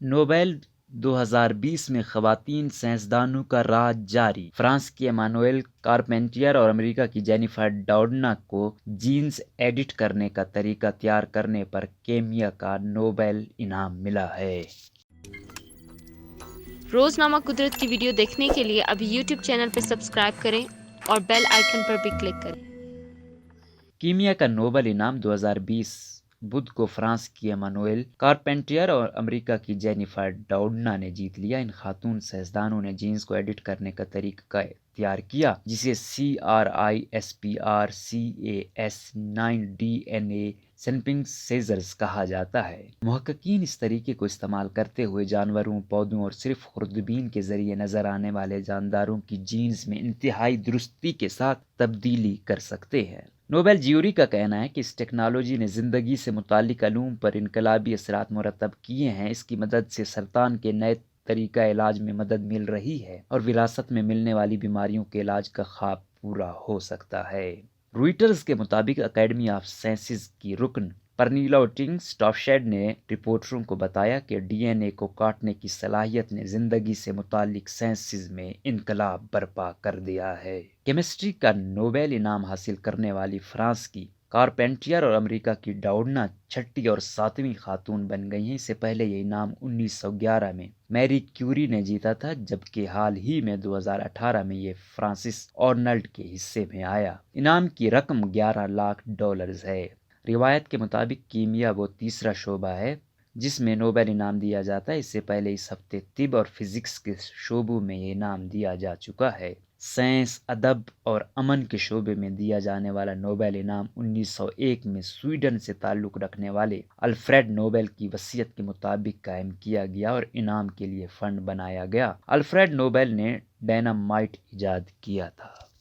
Nobel 2020 میں خواتین سائنسدانوں کا راہ جاری۔ فرانس کی ایمانوئل کارپینٹیر اور امریکہ کی جینیفر ڈاؤڈنا کو جینز ایڈٹ کرنے کا طریقہ تیار کرنے پر کیمیا کا نوبیل انعام ملا ہے۔ روزنامہ قدرت کی ویڈیو دیکھنے کے لیے ابھی یوٹیوب چینل پر سبسکرائب کریں اور بیل آئیکن پر بھی کلک کریں۔ کیمیا کا نوبل انعام 2020 بدھ کو فرانس کی ایمانوئل کارپینٹیر اور امریکہ کی جینیفر ڈاؤڈنا نے جیت لیا۔ ان خاتون سائنسدانوں نے جینز کو ایڈٹ کرنے کا طریقہ تیار کیا جسے CRISPR-Cas9 سینپنگ سیزرز کہا جاتا ہے۔ محققین اس طریقے کو استعمال کرتے ہوئے جانوروں، پودوں اور صرف خوردبین کے ذریعے نظر آنے والے جانداروں کی جینز میں انتہائی درستی کے ساتھ تبدیلی کر سکتے ہیں۔ نوبل جیوری کا کہنا ہے کہ اس ٹیکنالوجی نے زندگی سے متعلق علوم پر انقلابی اثرات مرتب کیے ہیں۔ اس کی مدد سے سرطان کے نئے طریقہ علاج میں مدد مل رہی ہے اور وراثت میں ملنے والی بیماریوں کے علاج کا خواب پورا ہو سکتا ہے۔ روئٹرز کے مطابق اکیڈمی آف سائنسز کی رکن پرنیلاوٹنگ اسٹافشیڈ نے رپورٹروں کو بتایا کہ ڈی این اے کو کاٹنے کی صلاحیت نے زندگی سے متعلق سائنسز میں انقلاب برپا کر دیا ہے۔ کیمسٹری کا نوبیل انعام حاصل کرنے والی فرانس کی کارپینٹیر اور امریکہ کی ڈاؤڈنا چھٹی اور ساتویں خاتون بن گئی ہیں۔ اس سے پہلے یہ انعام 1911 میں میری کیوری نے جیتا تھا، جبکہ حال ہی میں 2018 میں یہ فرانسس آرنلڈ کے حصے میں آیا۔ انعام کی رقم $11 لاکھ ہے۔ روایت کے مطابق کیمیا وہ تیسرا شعبہ ہے جس میں نوبیل انعام دیا جاتا ہے۔ اس سے پہلے اس ہفتے طب اور فزکس کے شعبوں میں یہ انعام دیا جا چکا ہے۔ سائنس، ادب اور امن کے شعبے میں دیا جانے والا نوبیل انعام 1901 میں سویڈن سے تعلق رکھنے والے الفریڈ نوبل کی وصیت کے مطابق قائم کیا گیا اور انعام کے لیے فنڈ بنایا گیا۔ الفریڈ نوبل نے ڈائنامائٹ ایجاد کیا تھا۔